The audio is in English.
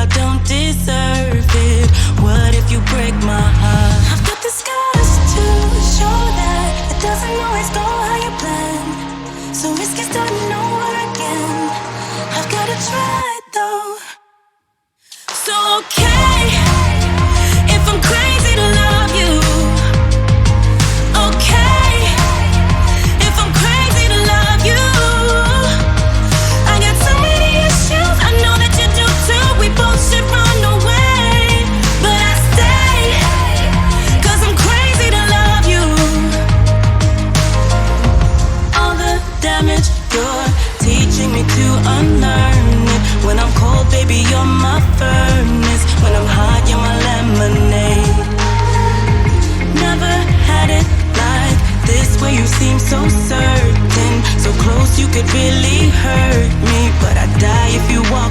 I don't deserve it? What if you break my heart? I've got the scars to show that it doesn't always go how you plan. So risky starting over again. I've gotta try though. So okay, if I'm crazy to love you. Okay, if I'm crazy to love you. I got so many issues, I know that you do too. We both should run away, but I stay, 'cause I'm crazy to love you. All the damage you're teaching me to unlearn it. When I'm cold, baby, you're my furnace. When I'm hot, you're my lemonade. Never had it like this, where you seem so certain, so close you could really hurt me. But I'd die if you walk